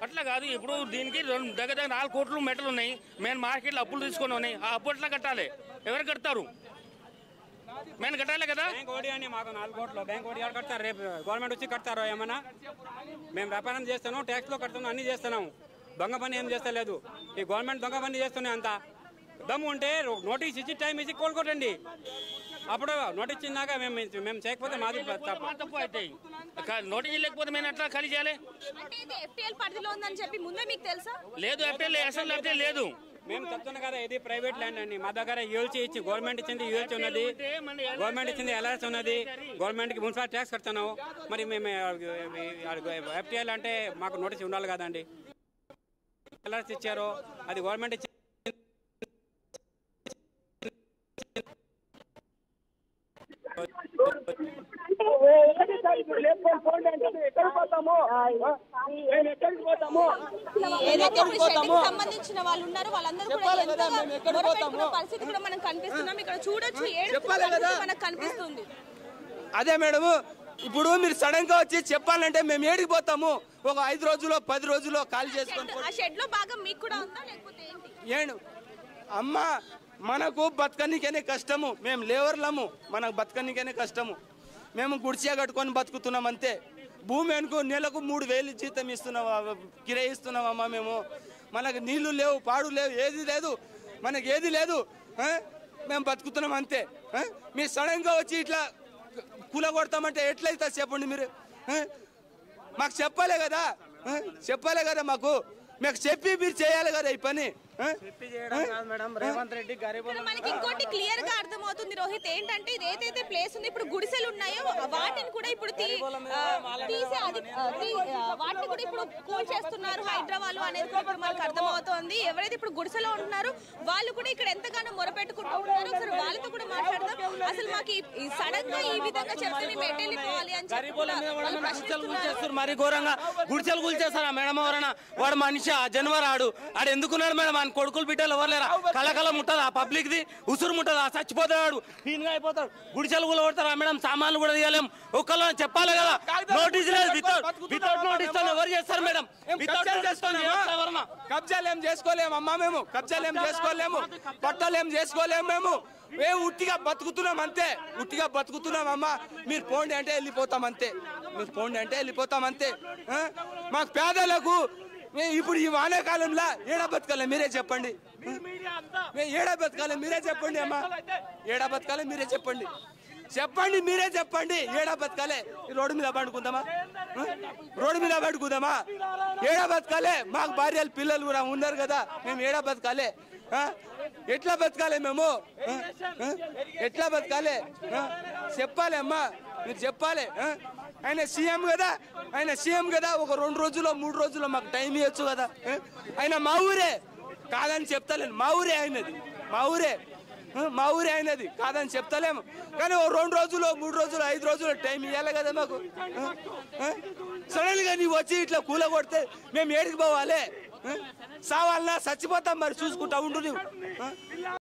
అట్లా కాదు. ఇప్పుడు దీనికి దగ్గర 4 కోట్లు మెటలు ఉన్నాయి. మేము మార్కెట్లో అప్పులు తీసుకొని ఉన్నాయి. ఆ అప్పు ఎట్లా కట్టాలి? ఎవరు కడతారు? మేము కట్టాలి కదా. బ్యాంక్ ఓడి అని మాకు 4 కోట్లు బ్యాంక్ ఓడి ఎవరు కడతారు? రేపు గవర్నమెంట్ వచ్చి కడతారో ఏమన్నా? మేము వ్యాపారం చేస్తున్నాం, ట్యాక్స్లో కడుతున్నాం, అన్ని చేస్తున్నాం. దొంగ పని ఏం చేస్తలేదు. ఈ గవర్నమెంట్ దొంగ పని చేస్తున్నాయి. అంతా దమ్ము ఉంటే నోటీస్ ఇచ్చి టైం ఇచ్చి కోలుకోటండి. అప్పుడు నోటీస్ ఇచ్చినాక మేము చేయకపోతే మాది తప్పు అవుతాయి. నోటీస్ లేకపోతే మేము ఎట్లా ఖాళీ చేయాలి? లేదు, ఎఫ్టీఎల్ అసలు ఎఫ్టీఎల్ లేదు. మేము చెప్తున్నాం కదా, ఇది ప్రైవేట్ ల్యాండ్ అండి. మా దగ్గర యూఎల్సీ ఇచ్చి గవర్నమెంట్ ఇచ్చింది, యూఎల్సీ ఉన్నది, గవర్నమెంట్ ఇచ్చింది, ఎల్ఆర్ఎస్ ఉన్నది, గవర్నమెంట్కి మున్సిపల్ ట్యాక్స్ కడుతున్నాము. మరి మేము ఎఫ్టీఎల్ అంటే మాకు నోటీస్ ఉండాలి కదండి. ఎల్ఆర్ఎస్ ఇచ్చారు, అది గవర్నమెంట్ ఇచ్చి సంబంధించిన వాళ్ళు ఉన్నారు, వాళ్ళందరూ కూడా పరిస్థితి కూడా మనం కనిపిస్తున్నాం. ఇక్కడ చూడొచ్చు, మనకు కనిపిస్తుంది. అదే మేడం, ఇప్పుడు మీరు సడన్ గా వచ్చి చెప్పాలంటే మేము ఏడికి పోతాము? ఒక 5 రోజుల్లో 10 రోజుల్లో ఖాళీ చేసుకొని ఆ షెడ్ లో భాగం మీకు కూడా ఉందా లేకపోతే ఏంటి? అమ్మ, మనకు బతకనికనే కష్టము. మేము లేవర్లము, మనకు బతకనికనే కష్టము. మేము గుడిసె కట్టుకొని బతుకుతున్నాం అంతే. భూమి అనుకో నెలకు 3000 జీతం ఇస్తున్నాం, కిరాయి ఇస్తున్నామమ్మా. మేము మనకు నీళ్లు లేవు, పాడు లేవు, ఏది లేదు, మనకి ఏది లేదు. మేము బతుకుతున్నాం అంతే. మీరు సడన్ గా వచ్చి ఇట్లా కూలగొడతామంటే ఎట్లయితే చెప్పండి మీరు? మాకు చెప్పాలి కదా, చెప్పాలి కదా, మాకు చెప్పి మీరు చేయాలి కదా ఈ పని. రేవంత్ రెడ్డి మనకి ఇంకోటి క్లియర్ గా అర్థమవుతుంది రోహిత్, ఏంటంటే ఇది ఏదైతే ప్లేస్ ఉంది ఇప్పుడు గుడిసెలు ఉన్నాయో వాటిని కూడా ఇప్పుడు వాటిని కూడా ఇప్పుడు కూల్ చేస్తున్నారు హైదరాబాద్ అనేది ఇప్పుడు మనకు అర్థమవుతోంది. ఎవరైతే ఇప్పుడు గుడిసెలో ఉంటున్నారో వాళ్ళు కూడా ఇక్కడ ఎంతగానో మొరపెట్టుకుంటూ ఉన్నారు. ఒకసారి వాళ్ళతో కూడా మాట్లాడదాం. అసలు మాకు సడన్ గా ఈ విధంగా చెప్తే మేము ఎట్టెళ్ళిపోవాలి అని చెప్పి మరి ఘోరంగా గుడిసెలు కూల్చేస్తారా మేడం? ఎవరైనా వాడు మనిషి జనవరాడు ఆడు ఎందుకున్నాడు మేడం? ఆయన కొడుకులు బిడ్డలు ఎవరు లేరా? కళకళ ముట్టదా పబ్లిక్ ది? ఉసురు ముట్టదా? చచ్చిపోతాడు, హీన్గా అయిపోతాడు. గుడిసెలు కూడా కొడతారా మేడం? సామాన్లు కూడా తీయలేం. ఒకళ్ళు చెప్పాలి కదా. నోటీస్ లేదు, వితౌట్ నోటీస్ ఎవరు చేస్తారు మేడం? కబ్జాలు ఏం చేసుకోలేము అమ్మా, మేము కబ్జాలు ఏం చేసుకోలేము, పట్టాలు ఏం చేసుకోలేము. మేము ఉట్టిగా బతుకుతున్నాం అంతే, ఉట్టిగా బతుకుతున్నాం అమ్మా. మీరు పోండి అంటే వెళ్ళిపోతాం అంతే, మీరు పోండి అంటే వెళ్ళిపోతాం అంతే. మాకు పేదలకు ఇప్పుడు ఈ వానాకాలంలో ఏడా బతకాలి మీరే చెప్పండి? ఏడా బతకాలి మీరే చెప్పండి అమ్మా, ఏడా బతకాలి మీరే చెప్పండి, చెప్పండి మీరే చెప్పండి. ఏడా బతకాలే? రోడ్డు మీద పడుకుందామా? రోడ్డు మీద పడుకుందామా? ఏడా బతకాలే? మాకు భార్యలు పిల్లలు కూడా ఉన్నారు కదా, మేము ఏడా బతకాలే? ఎట్లా బతకాలి మేము? ఎట్లా బతకాలి? చెప్పాలి అమ్మా, మీరు చెప్పాలి. ఆయన సీఎం కదా, ఆయన సీఎం కదా, ఒక 2 రోజుల్లో 3 రోజుల్లో మాకు టైం ఇవ్వచ్చు కదా. ఆయన మా ఊరే, కాదని చెప్తలేను, మా ఊరే అయినది, మా ఊరే, మా ఊరే అయినది, కాదని చెప్తలేము. కానీ ఓ 2 రోజులు 3 రోజులు 5 రోజులు టైం ఇవ్వాలి కదా మాకు. సడన్ గా నీవు వచ్చి ఇట్లా కూల కొడితే మేము ఏడికి పోవాలి? సావాలన్నా చచ్చిపోతాం మరి, చూసుకుంటా ఉండు నువ్వు.